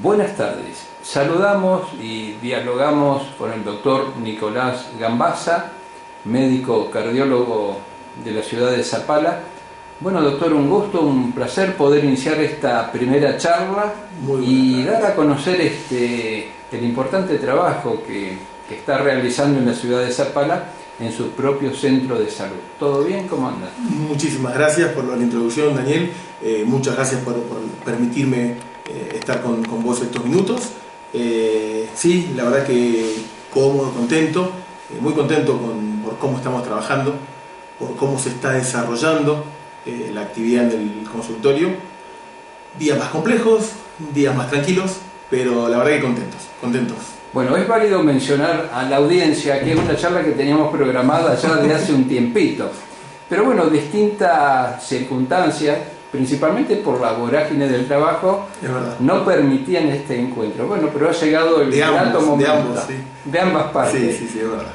Buenas tardes. Saludamos y dialogamos con el doctor Nicolás Gambazza, médico cardiólogo de la ciudad de Zapala. Bueno, doctor, un gusto, un placer poder iniciar esta primera charla y dar a conocer el importante trabajo que está realizando en la ciudad de Zapala en su propio centro de salud. ¿Todo bien? ¿Cómo anda? Muchísimas gracias por la introducción, Daniel. Muchas gracias por permitirme estar con vos estos minutos. Sí, la verdad que cómodo, contento, muy contento por cómo estamos trabajando, por cómo se está desarrollando la actividad en el consultorio. Días más complejos, días más tranquilos, pero la verdad que contentos. Bueno, es válido mencionar a la audiencia que es una charla que teníamos programada ya desde hace un tiempito. Pero bueno, distintas circunstancias, principalmente por la vorágine del trabajo, no permitían este encuentro. Bueno, pero ha llegado el grato momento. De ambas partes. Sí, es verdad.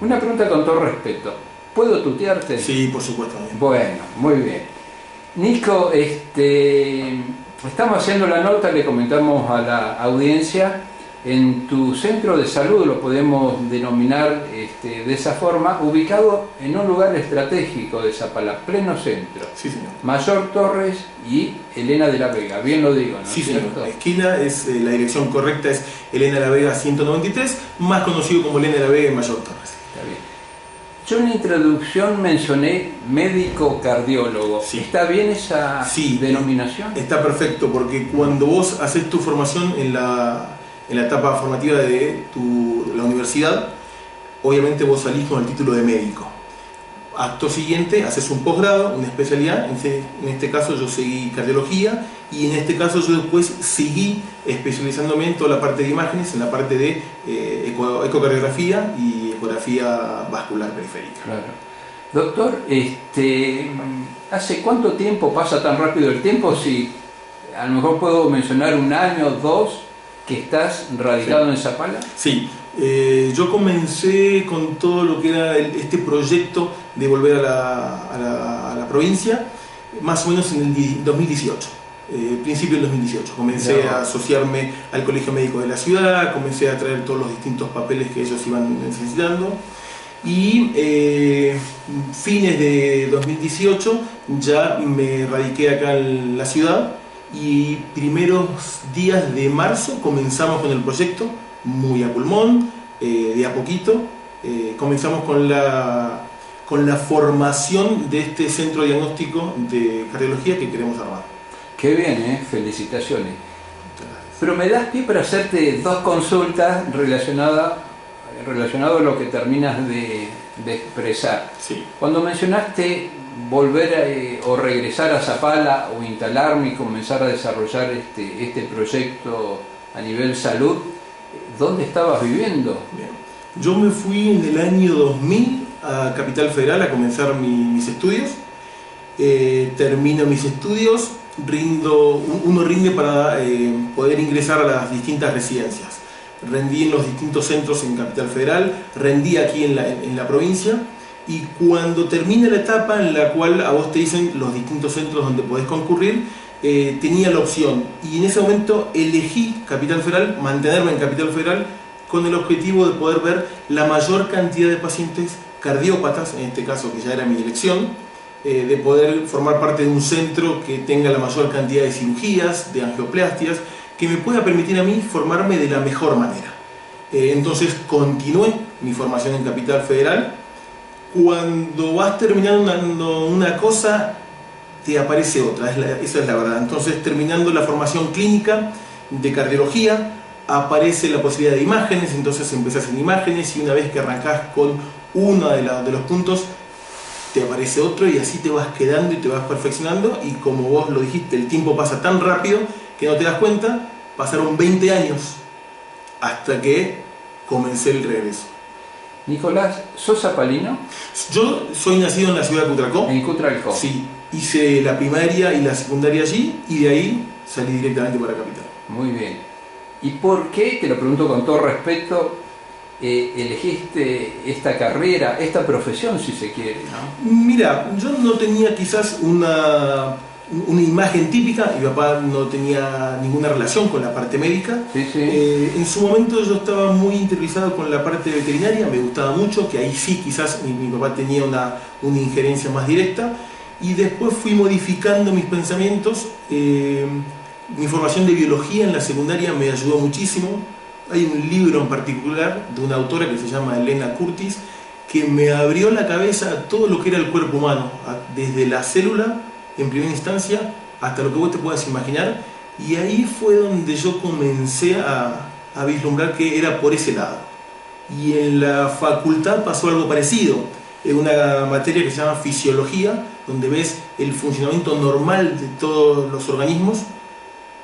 Una pregunta con todo respeto. ¿Puedo tutearte? Sí, por supuesto. Bueno, muy bien. Nico, estamos haciendo la nota, le comentamos a la audiencia, en tu centro de salud, lo podemos denominar de esa forma, ubicado en un lugar estratégico de Zapala, pleno centro. Sí, señor. Mayor Torres y Elena de la Vega, bien lo digo, ¿no? Sí, señor. La esquina, la dirección correcta es Elena de la Vega 193, más conocido como Elena de la Vega y Mayor Torres. Está bien. Yo en la introducción mencioné médico cardiólogo. Sí. ¿Está bien esa denominación? Está perfecto, porque cuando vos haces tu formación en la etapa formativa de la universidad, obviamente vos salís con el título de médico. Acto siguiente, haces un posgrado, una especialidad. En este caso yo seguí cardiología, y en este caso yo después seguí especializándome en toda la parte de imágenes, en la parte de ecocardiografía y ecografía vascular periférica. Claro. Doctor, ¿hace cuánto tiempo pasa tan rápido el tiempo? Si a lo mejor puedo mencionar un año o dos que estás radicado en Zapala. Sí, yo comencé con todo lo que era este proyecto de volver a la provincia, más o menos en el 2018. Principio del 2018, comencé a asociarme al Colegio Médico de la ciudad, comencé a traer todos los distintos papeles que ellos iban necesitando, y fines de 2018 ya me radiqué acá en la ciudad, y primeros días de marzo comenzamos con el proyecto, muy a pulmón, de a poquito. Comenzamos con la formación de este centro diagnóstico de cardiología que queremos armar. Qué bien, felicitaciones. Pero me das pie para hacerte dos consultas relacionadas a lo que terminas de expresar. Sí. Cuando mencionaste volver o regresar a Zapala o instalarme y comenzar a desarrollar este proyecto a nivel salud, ¿dónde estabas viviendo? Bien. Yo me fui en el año 2000 a Capital Federal a comenzar mis estudios. Termino mis estudios. Uno rinde para poder ingresar a las distintas residencias. Rendí en los distintos centros en Capital Federal, rendí aquí en la provincia, y cuando termina la etapa en la cual a vos te dicen los distintos centros donde podés concurrir, tenía la opción, y en ese momento elegí Capital Federal, mantenerme en Capital Federal, con el objetivo de poder ver la mayor cantidad de pacientes cardiópatas, en este caso que ya era mi elección, de poder formar parte de un centro que tenga la mayor cantidad de cirugías, de angioplastias, que me pueda permitir a mí formarme de la mejor manera. Entonces continué mi formación en Capital Federal. Cuando vas terminando una cosa, te aparece otra, esa es la verdad. Entonces, terminando la formación clínica de cardiología, aparece la posibilidad de imágenes, entonces empezás en imágenes, y una vez que arrancás con uno de los puntos, te aparece otro, y así te vas quedando y te vas perfeccionando, y como vos lo dijiste, el tiempo pasa tan rápido que no te das cuenta. Pasaron 20 años hasta que comencé el regreso. Nicolás, ¿sos zapalino? Yo soy nacido en la ciudad de Cutralcó. En Cutralcó. Sí, hice la primaria y la secundaria allí, y de ahí salí directamente para Capital. Muy bien. ¿Y por qué, te lo pregunto con todo respeto, elegiste esta carrera, esta profesión, si se quiere, ¿no? Mira, yo no tenía quizás una una imagen típica. Mi papá no tenía ninguna relación con la parte médica. Sí, sí. En su momento yo estaba muy interesado con la parte veterinaria, me gustaba mucho, que ahí sí quizás mi papá tenía una injerencia más directa. Y después fui modificando mis pensamientos. Mi formación de biología en la secundaria me ayudó muchísimo. Hay un libro en particular de una autora que se llama Elena Curtis, que me abrió la cabeza a todo lo que era el cuerpo humano, desde la célula en primera instancia hasta lo que vos te puedas imaginar, y ahí fue donde yo comencé a vislumbrar que era por ese lado. Y en la facultad pasó algo parecido, en una materia que se llama fisiología, donde ves el funcionamiento normal de todos los organismos.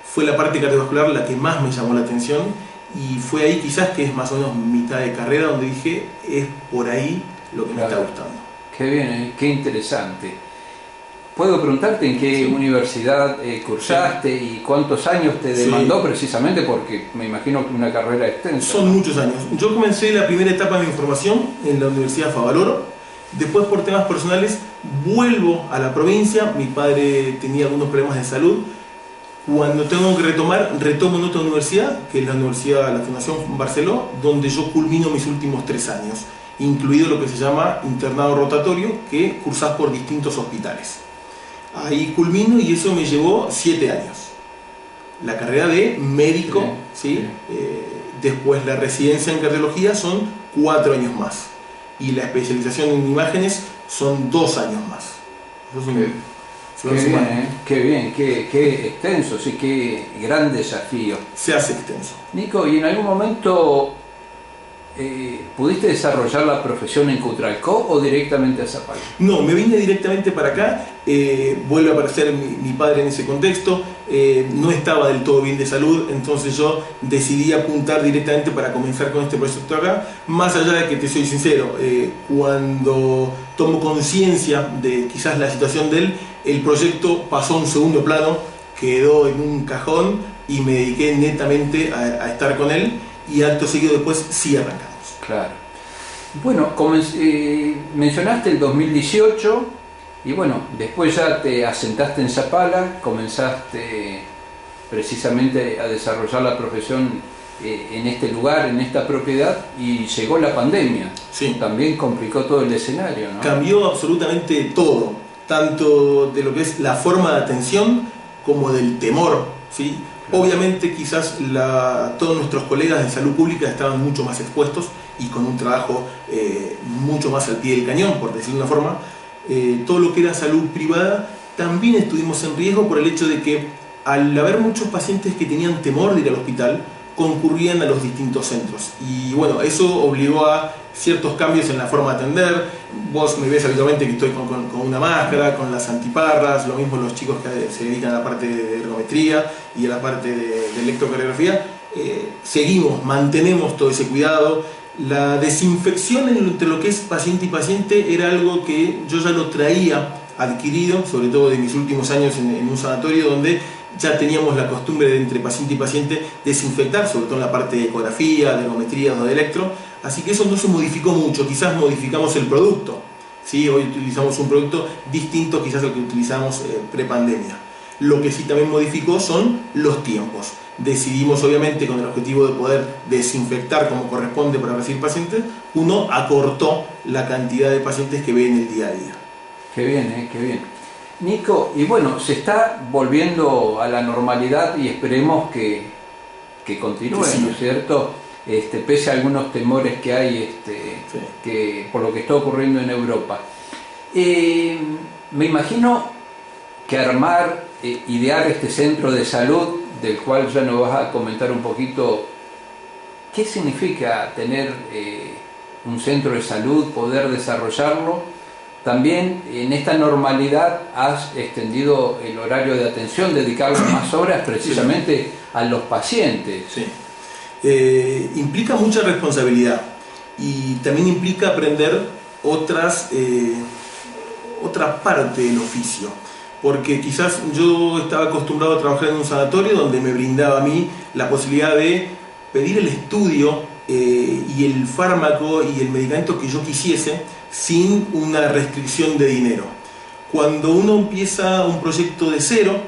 Fue la parte cardiovascular la que más me llamó la atención, y fue ahí quizás que es más o menos mitad de carrera donde dije, es por ahí lo que me está gustando. Qué bien, qué interesante. ¿Puedo preguntarte en qué universidad cursaste y cuántos años te demandó precisamente? Porque me imagino que una carrera extensa. Son muchos años. Yo comencé la primera etapa de mi formación en la Universidad Favaloro. Después, por temas personales, vuelvo a la provincia. Mi padre tenía algunos problemas de salud. Cuando tengo que retomar, retomo en otra universidad, que es la Fundación Barceló, donde yo culmino mis últimos 3 años, incluido lo que se llama internado rotatorio, que cursás por distintos hospitales. Ahí culmino, y eso me llevó 7 años. La carrera de médico, ¿sí? Después la residencia en cardiología son 4 años más. Y la especialización en imágenes son 2 años más. Qué bien, qué extenso, sí, qué gran desafío. Se hace extenso. Nico, ¿y en algún momento pudiste desarrollar la profesión en Cutralcó o directamente a Zapala? No, me vine directamente para acá. Vuelve a aparecer mi padre en ese contexto. No estaba del todo bien de salud, entonces yo decidí apuntar directamente para comenzar con este proyecto acá. Más allá de que, te soy sincero, cuando tomo conciencia de quizás la situación de él, el proyecto pasó a un segundo plano, quedó en un cajón, y me dediqué netamente a estar con él, y acto seguido después sí arrancamos. Claro. Bueno, mencionaste el 2018, y bueno, después ya te asentaste en Zapala, comenzaste precisamente a desarrollar la profesión en este lugar, en esta propiedad, y llegó la pandemia. Sí. También complicó todo el escenario, ¿no? Cambió absolutamente todo, tanto de lo que es la forma de atención como del temor, ¿sí? Obviamente quizás todos nuestros colegas de salud pública estaban mucho más expuestos y con un trabajo mucho más al pie del cañón, por decirlo de una forma. Todo lo que era salud privada también estuvimos en riesgo por el hecho de que, al haber muchos pacientes que tenían temor de ir al hospital, concurrían a los distintos centros. Y bueno, eso obligó a ciertos cambios en la forma de atender. Vos me ves habitualmente que estoy con una máscara, con las antiparras, lo mismo los chicos que se dedican a la parte de ergometría y a la parte de electrocardiografía. Mantenemos todo ese cuidado. La desinfección entre lo que es paciente y paciente era algo que yo ya lo traía adquirido, sobre todo de mis últimos años en un sanatorio, donde ya teníamos la costumbre de, entre paciente y paciente, desinfectar, sobre todo en la parte de ecografía, de ergometría o de electro. Así que eso no se modificó mucho, quizás modificamos el producto, ¿sí? Hoy utilizamos un producto distinto quizás al que utilizamos pre-pandemia. Lo que sí también modificó son los tiempos. Decidimos, obviamente, con el objetivo de poder desinfectar como corresponde para recibir pacientes, uno acortó la cantidad de pacientes que ve en el día a día. Qué bien, qué bien. Nico, y bueno, se está volviendo a la normalidad y esperemos que continúe, sí, ¿no es cierto? Pese a algunos temores que hay sí, que por lo que está ocurriendo en Europa. Me imagino que idear este centro de salud, del cual ya nos vas a comentar un poquito, ¿qué significa tener un centro de salud, poder desarrollarlo? También en esta normalidad has extendido el horario de atención, dedicado más horas precisamente sí, a los pacientes. Sí. Implica mucha responsabilidad y también implica aprender otra parte del oficio, porque quizás yo estaba acostumbrado a trabajar en un sanatorio donde me brindaba a mí la posibilidad de pedir el estudio y el fármaco y el medicamento que yo quisiese sin una restricción de dinero. Cuando uno empieza un proyecto de cero,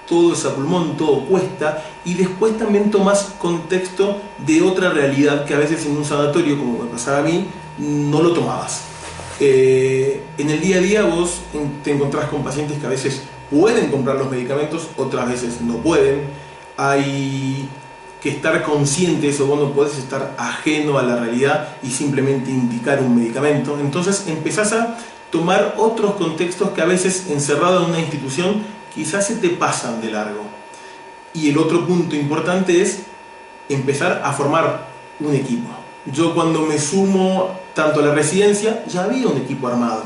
todo es a pulmón, todo cuesta, y después también tomas contexto de otra realidad que a veces en un sanatorio, como me pasaba a mí, no lo tomabas. En el día a día vos te encontrás con pacientes que a veces pueden comprar los medicamentos, otras veces no pueden. Hay que estar conscientes, o vos no podés estar ajeno a la realidad y simplemente indicar un medicamento. Entonces empezás a tomar otros contextos que a veces, encerrado en una institución, quizás se te pasan de largo. Y el otro punto importante es empezar a formar un equipo. Yo cuando me sumo tanto a la residencia, ya había un equipo armado.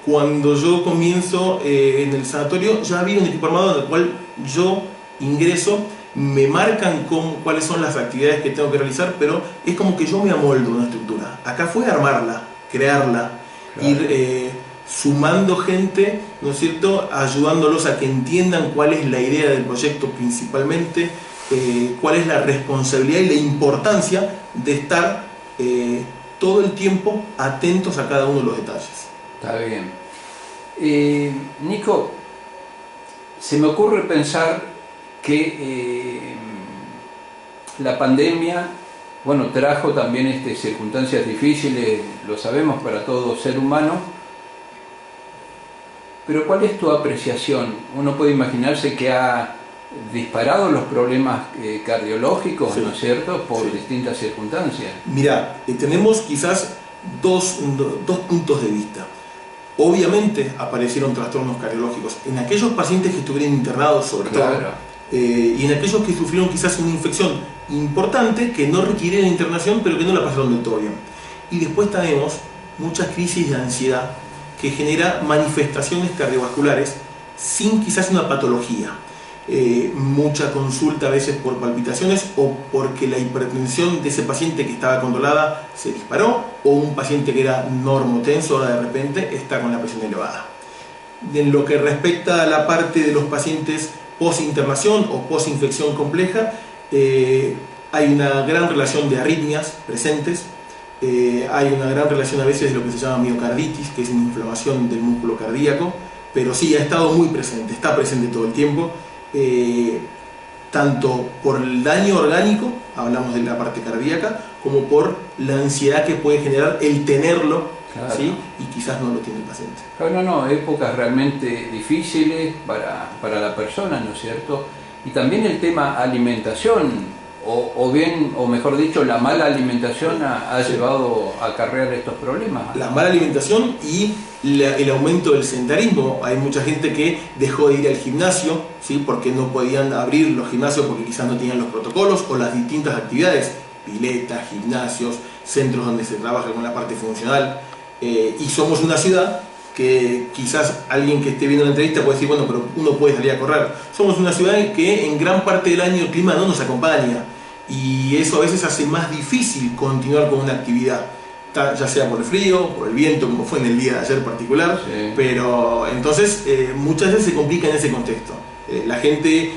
Cuando yo comienzo en el sanatorio, ya había un equipo armado en el cual yo ingreso, me marcan cuáles son las actividades que tengo que realizar, pero es como que yo me amoldo una estructura. Acá fue armarla, crearla, claro. Ir sumando gente, ¿no es cierto?, ayudándolos a que entiendan cuál es la idea del proyecto principalmente, cuál es la responsabilidad y la importancia de estar todo el tiempo atentos a cada uno de los detalles. Está bien. Nico, se me ocurre pensar que la pandemia, bueno, trajo también circunstancias difíciles, lo sabemos, para todo ser humano, pero ¿cuál es tu apreciación? Uno puede imaginarse que ha disparado los problemas cardiológicos, sí, ¿no es cierto?, por sí, distintas circunstancias. Mirá, tenemos quizás dos puntos de vista. Obviamente aparecieron trastornos cardiológicos en aquellos pacientes que estuvieron internados, sobre claro, todo, y en aquellos que sufrieron quizás una infección importante que no requiere de internación, pero que no la pasaron del todo bien. Y después tenemos muchas crisis de ansiedad que genera manifestaciones cardiovasculares sin quizás una patología. Mucha consulta a veces por palpitaciones o porque la hipertensión de ese paciente que estaba controlada se disparó, o un paciente que era normotenso ahora de repente está con la presión elevada. En lo que respecta a la parte de los pacientes post-internación o post-infección compleja, hay una gran relación de arritmias presentes, hay una gran relación a veces de lo que se llama miocarditis, que es una inflamación del músculo cardíaco, pero sí ha estado muy presente, está presente todo el tiempo. Tanto por el daño orgánico, hablamos de la parte cardíaca, como por la ansiedad que puede generar el tenerlo, claro, ¿sí?, y quizás no lo tiene el paciente. Claro, no, épocas realmente difíciles para la persona, ¿no es cierto? Y también el tema alimentación, o mejor dicho, la mala alimentación ha sí, llevado a acarrear estos problemas. La mala alimentación y el aumento del sedentarismo. Hay mucha gente que dejó de ir al gimnasio, ¿sí?, porque no podían abrir los gimnasios porque quizás no tenían los protocolos o las distintas actividades, piletas, gimnasios, centros donde se trabaja con la parte funcional. Y somos una ciudad que quizás alguien que esté viendo la entrevista puede decir, bueno, pero uno puede salir a correr. Somos una ciudad que en gran parte del año el clima no nos acompaña, y eso a veces hace más difícil continuar con una actividad, ya sea por el frío, por el viento, como fue en el día de ayer particular, sí, pero entonces muchas veces se complica en ese contexto. La gente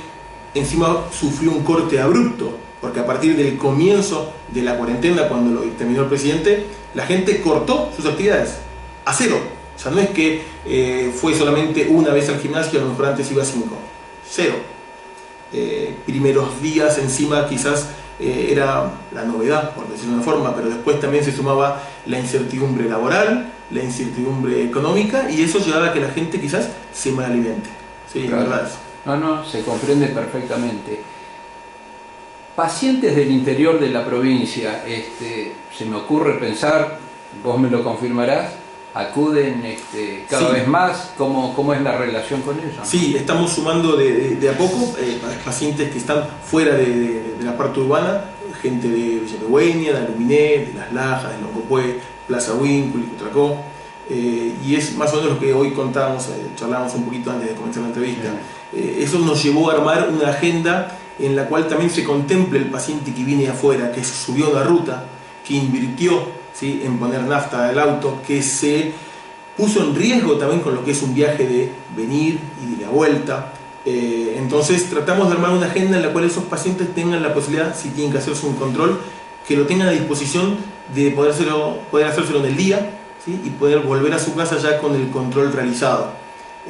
encima sufrió un corte abrupto, porque a partir del comienzo de la cuarentena, cuando lo terminó el presidente, la gente cortó sus actividades a cero. O sea, no es que fue solamente una vez al gimnasio, a lo mejor antes iba 5, cero. Primeros días encima quizás era la novedad, por decirlo de una forma, pero después también se sumaba la incertidumbre laboral, la incertidumbre económica, y eso llevaba a que la gente quizás se malalimente. Sí, claro, verdad. No, se comprende perfectamente. Pacientes del interior de la provincia, se me ocurre pensar, vos me lo confirmarás, acuden cada sí, vez más. ¿Cómo es la relación con ellos? Sí, estamos sumando de a poco pacientes que están fuera de la parte urbana, gente de Villa Pegüeña, de Aluminé, de Las Lajas, de Loncopué, Plaza Huíncul y Cutracó, y es más o menos lo que hoy contábamos, charlábamos un poquito antes de comenzar la entrevista. Eso nos llevó a armar una agenda en la cual también se contemple el paciente que viene de afuera, que subió una ruta, que invirtió, ¿sí?, en poner nafta del auto, que se puso en riesgo también con lo que es un viaje de venir y de la vuelta. Entonces tratamos de armar una agenda en la cual esos pacientes tengan la posibilidad, si tienen que hacerse un control, que lo tengan a disposición de poder hacérselo en el día, ¿sí? Y poder volver a su casa ya con el control realizado.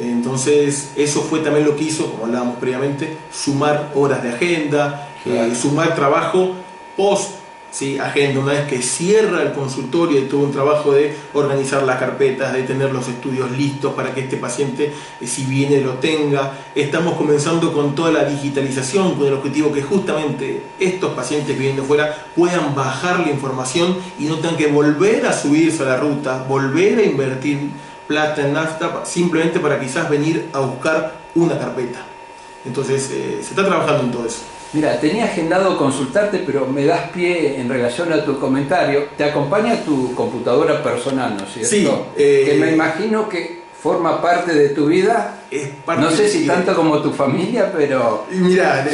Entonces eso fue también lo que hizo, como hablábamos previamente, sumar horas de agenda, claro. Sumar trabajo post, ¿sí? Agenda. Una vez que cierra el consultorio y todo un trabajo de organizar las carpetas, de tener los estudios listos para que este paciente, si viene, lo tenga. Estamos comenzando con toda la digitalización, con el objetivo que justamente estos pacientes que vienen de fuera puedan bajar la información y no tengan que volver a subirse a la ruta, volver a invertir plata en nafta, simplemente para quizás venir a buscar una carpeta. Entonces se está trabajando en todo eso. Mira, tenía agendado consultarte, pero me das pie en relación a tu comentario. Te acompaña tu computadora personal, ¿no es cierto? Sí. Que me imagino que forma parte de tu vida. No sé si tanto como tu familia, pero... Mira,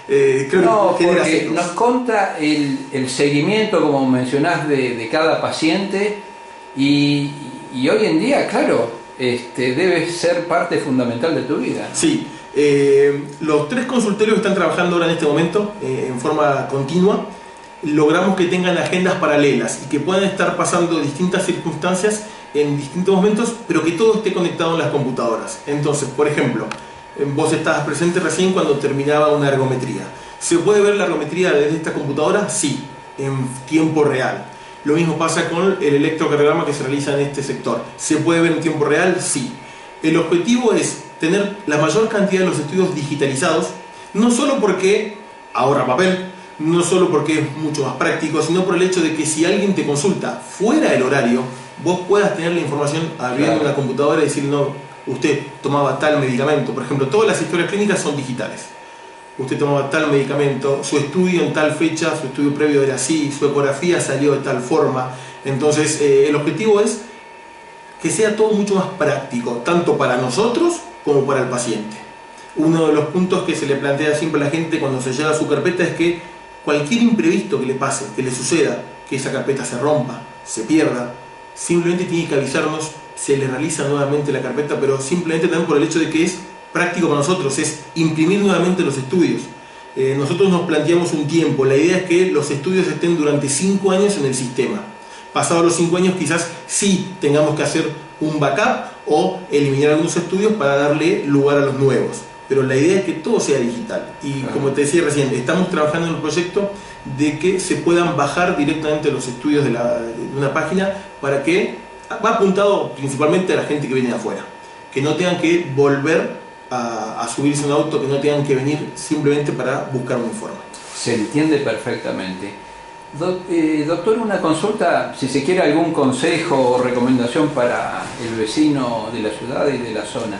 creo no, que porque nos conta el seguimiento, como mencionás, de cada paciente y hoy en día, claro, debe ser parte fundamental de tu vida, ¿no? Sí. Los 3 consultorios que están trabajando ahora en este momento en forma continua, logramos que tengan agendas paralelas y que puedan estar pasando distintas circunstancias en distintos momentos, pero que todo esté conectado en las computadoras. Entonces, por ejemplo, vos estabas presente recién cuando terminaba una ergometría. ¿Se puede ver la ergometría desde esta computadora? Sí, en tiempo real. Lo mismo pasa con el electrocardiograma que se realiza en este sector. ¿Se puede ver en tiempo real? Sí. El objetivo es tener la mayor cantidad de los estudios digitalizados, no solo porque ahorra papel, no solo porque es mucho más práctico, sino por el hecho de que si alguien te consulta fuera del horario, vos puedas tener la información abriendo una computadora y decir, no, usted tomaba tal medicamento. Por ejemplo, todas las historias clínicas son digitales. Usted tomaba tal medicamento, su estudio en tal fecha, su estudio previo era así, su ecografía salió de tal forma. Entonces, el objetivo es que sea todo mucho más práctico, tanto para nosotros como para el paciente. Uno de los puntos que se le plantea siempre a la gente cuando se lleva su carpeta es que cualquier imprevisto que le pase, que le suceda, que esa carpeta se rompa, se pierda, simplemente tiene que avisarnos, se le realiza nuevamente la carpeta, pero simplemente también por el hecho de que es práctico para nosotros, es imprimir nuevamente los estudios. Nosotros nos planteamos un tiempo, la idea es que los estudios estén durante 5 años en el sistema. Pasados los 5 años quizás sí tengamos que hacer un backup o eliminar algunos estudios para darle lugar a los nuevos. Pero la idea es que todo sea digital. Y como te decía recién, estamos trabajando en un proyecto de que se puedan bajar directamente los estudios de una página para que va apuntado principalmente a la gente que viene de afuera. Que no tengan que volver a subirse a un auto, que no tengan que venir simplemente para buscar un informe. Se entiende perfectamente. Doctor, una consulta, si se quiere algún consejo o recomendación para el vecino de la ciudad y de la zona.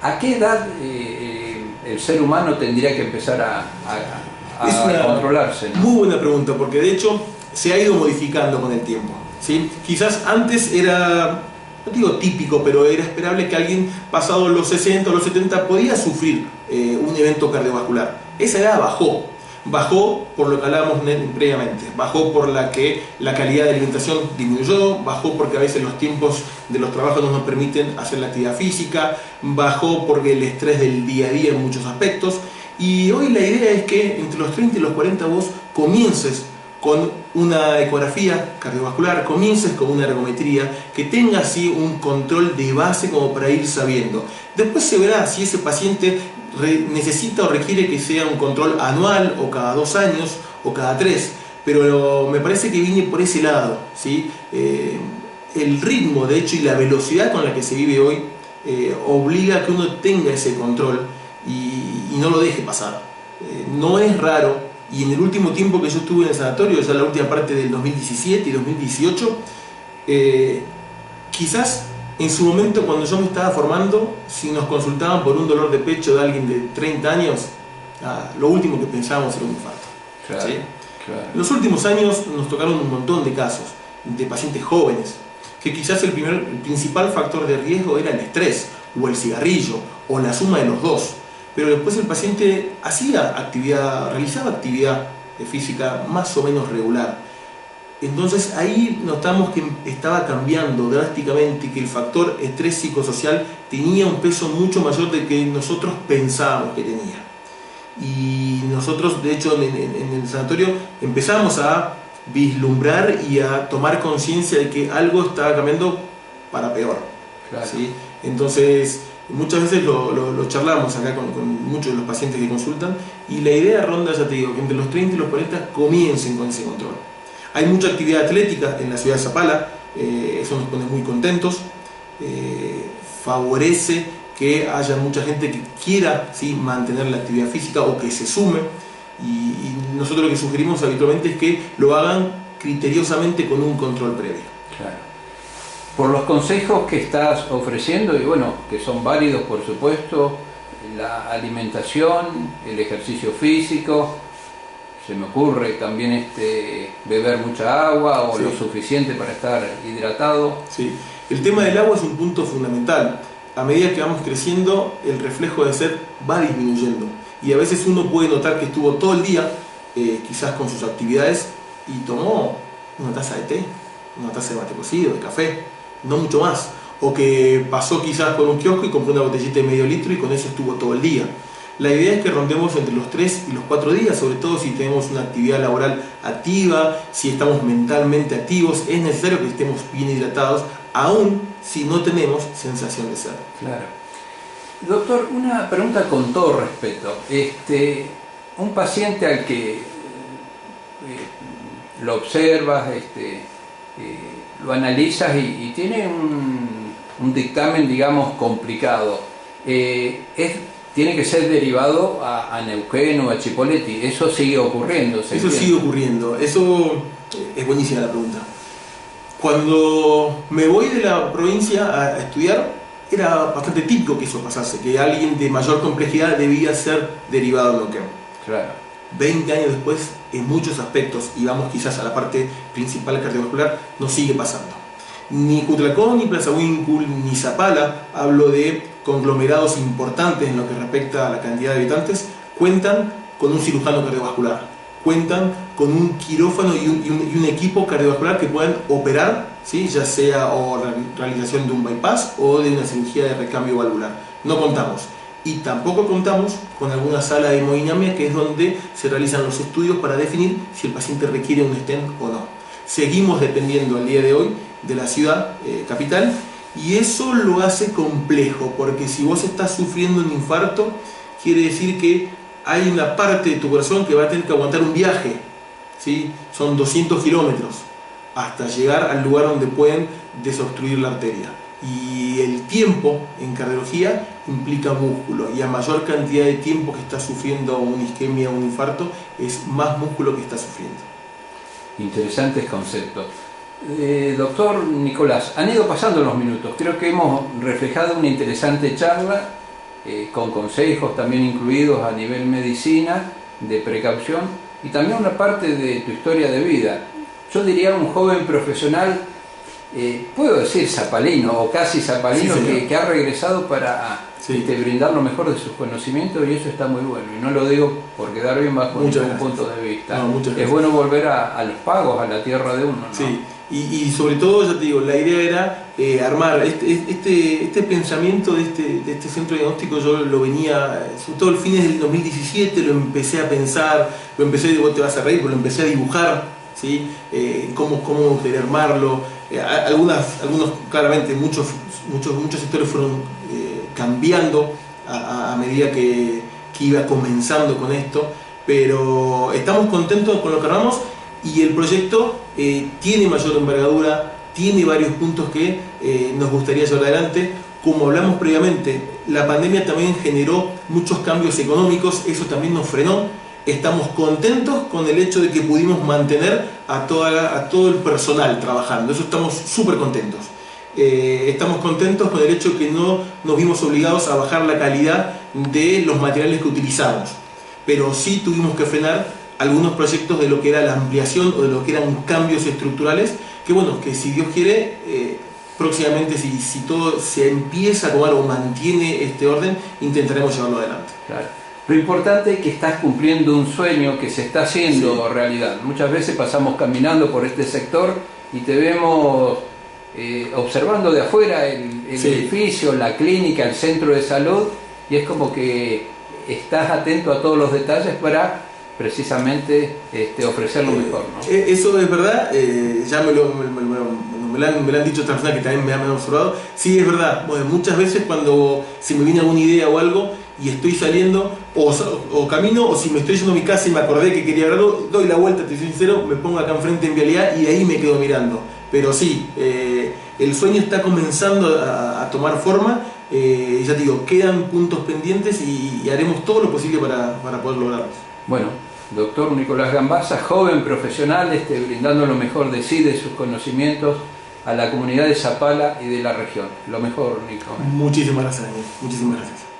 ¿A qué edad el ser humano tendría que empezar a controlarse, ¿no? Muy buena pregunta, porque de hecho se ha ido modificando con el tiempo, ¿sí? Quizás antes era, no digo típico, pero era esperable que alguien pasado los 60 o los 70 podía sufrir un evento cardiovascular. Esa edad bajó. Bajó por lo que hablábamos previamente, bajó por la que la calidad de alimentación disminuyó, bajó porque a veces los tiempos de los trabajos no nos permiten hacer la actividad física, bajó porque el estrés del día a día en muchos aspectos, y hoy la idea es que entre los 30 y los 40 vos comiences con una ecografía cardiovascular, comiences con una ergometría, que tenga así un control de base como para ir sabiendo. Después se verá si ese paciente necesita o requiere que sea un control anual o cada 2 años o cada 3, pero me parece que viene por ese lado, ¿sí? El ritmo, de hecho, y la velocidad con la que se vive hoy obliga a que uno tenga ese control y no lo deje pasar. No es raro, y en el último tiempo que yo estuve en el sanatorio, ya la última parte del 2017 y 2018, quizás en su momento, cuando yo me estaba formando, si nos consultaban por un dolor de pecho de alguien de 30 años, lo último que pensábamos era un infarto. Claro, ¿sí? claro. En los últimos años nos tocaron un montón de casos de pacientes jóvenes, que quizás el principal factor de riesgo era el estrés, o el cigarrillo, o la suma de los dos. Pero después el paciente realizaba actividad física más o menos regular. Entonces ahí notamos que estaba cambiando drásticamente y que el factor estrés psicosocial tenía un peso mucho mayor del que nosotros pensábamos que tenía. Y nosotros, de hecho, en el sanatorio empezamos a vislumbrar y a tomar conciencia de que algo estaba cambiando para peor. Claro. ¿Sí? Entonces, muchas veces lo charlamos acá con muchos de los pacientes que consultan, y la idea ronda, ya te digo, que entre los 30 y los 40 comiencen con ese control. Hay mucha actividad atlética en la ciudad de Zapala, eso nos pone muy contentos, favorece que haya mucha gente que quiera, ¿sí?, mantener la actividad física o que se sume, y nosotros lo que sugerimos habitualmente es que lo hagan criteriosamente con un control previo. Claro. Por los consejos que estás ofreciendo, y bueno, que son válidos por supuesto, la alimentación, el ejercicio físico, se me ocurre también beber mucha agua o Sí. lo suficiente para estar hidratado. Sí. El tema del agua es un punto fundamental. A medida que vamos creciendo, el reflejo de sed va disminuyendo, y a veces uno puede notar que estuvo todo el día, quizás con sus actividades, y tomó una taza de té, una taza de mate cocido, de café, no mucho más, o que pasó quizás por un kiosco y compró una botellita de medio litro y con eso estuvo todo el día. La idea es que rondemos entre los 3 y los 4 días, sobre todo si tenemos una actividad laboral activa, si estamos mentalmente activos. Es necesario que estemos bien hidratados, aún si no tenemos sensación de sed. Claro. Doctor, una pregunta con todo respeto. Un paciente al que lo observas, lo analizas y tiene un dictamen, digamos, complicado, tiene que ser derivado a Neuquén o a Chipoleti. Eso sigue ocurriendo. Eso sigue ocurriendo. Eso es buenísima la pregunta. Cuando me voy de la provincia a estudiar, era bastante típico que eso pasase, que alguien de mayor complejidad debía ser derivado a Neuquén. Claro. 20 años después, en muchos aspectos, y vamos quizás a la parte principal cardiovascular, nos sigue pasando. Ni Cutralcón, ni Plaza Huíncul, ni Zapala, hablo de conglomerados importantes en lo que respecta a la cantidad de habitantes, cuentan con un cirujano cardiovascular, cuentan con un quirófano y un equipo cardiovascular que puedan operar, ¿sí?, ya sea o realización de un bypass o de una cirugía de recambio valvular. No contamos. Y tampoco contamos con alguna sala de hemodinamia, que es donde se realizan los estudios para definir si el paciente requiere un stent o no. Seguimos dependiendo al día de hoy de la ciudad capital, y eso lo hace complejo, porque si vos estás sufriendo un infarto, quiere decir que hay una parte de tu corazón que va a tener que aguantar un viaje, ¿sí? Son 200 kilómetros hasta llegar al lugar donde pueden desobstruir la arteria. Y el tiempo en cardiología implica músculo, y a mayor cantidad de tiempo que está sufriendo una isquemia o un infarto, es más músculo que está sufriendo. Interesantes conceptos. Doctor Nicolás, han ido pasando los minutos. Creo que hemos reflejado una interesante charla, con consejos también incluidos a nivel medicina, de precaución, y también una parte de tu historia de vida. Yo diría un joven profesional, puedo decir zapalino o casi zapalino, sí, que ha regresado para brindar lo mejor de sus conocimientos, y eso está muy bueno. Y no lo digo por quedar bien bajo ningún punto de vista. No, es bueno volver a los pagos, a la tierra de uno, ¿no? Sí. Y sobre todo, ya te digo, la idea era armar este pensamiento de este centro diagnóstico. Yo lo venía, sobre todo el fines del 2017, lo empecé a pensar, vos te vas a reír, pero lo empecé a dibujar, ¿sí? Cómo me gustaría armarlo. Algunos claramente, muchos sectores fueron cambiando a medida que iba comenzando con esto, pero estamos contentos con lo que armamos. Y el proyecto tiene mayor envergadura, tiene varios puntos que nos gustaría llevar adelante. Como hablamos previamente, la pandemia también generó muchos cambios económicos, eso también nos frenó. Estamos contentos con el hecho de que pudimos mantener a todo el personal trabajando, eso estamos súper contentos. Estamos contentos con el hecho de que no nos vimos obligados a bajar la calidad de los materiales que utilizamos, pero sí tuvimos que frenar algunos proyectos de lo que era la ampliación o de lo que eran cambios estructurales, que bueno, que si Dios quiere, próximamente, si todo se empieza a acomodar o mantiene este orden, intentaremos llevarlo adelante. Claro. Lo importante es que estás cumpliendo un sueño que se está haciendo realidad. Muchas veces pasamos caminando por este sector y te vemos observando de afuera el edificio, la clínica, el centro de salud, y es como que estás atento a todos los detalles para precisamente ofrecer lo mejor, ¿no? Eso es verdad, ya me lo han dicho otras personas que también me han observado. Sí, es verdad, bueno, muchas veces cuando se me viene alguna idea o algo y estoy saliendo o camino, o si me estoy yendo a mi casa y me acordé que quería verlo, doy la vuelta, te soy sincero, me pongo acá enfrente en vialidad y ahí me quedo mirando. Pero sí, el sueño está comenzando a tomar forma. Ya te digo, quedan puntos pendientes y haremos todo lo posible para poder lograrlos. Bueno, doctor Nicolás Gambazza, joven profesional, brindando lo mejor de sí, de sus conocimientos a la comunidad de Zapala y de la región. Lo mejor, Nico. Muchísimas gracias, Daniel. Muchísimas gracias.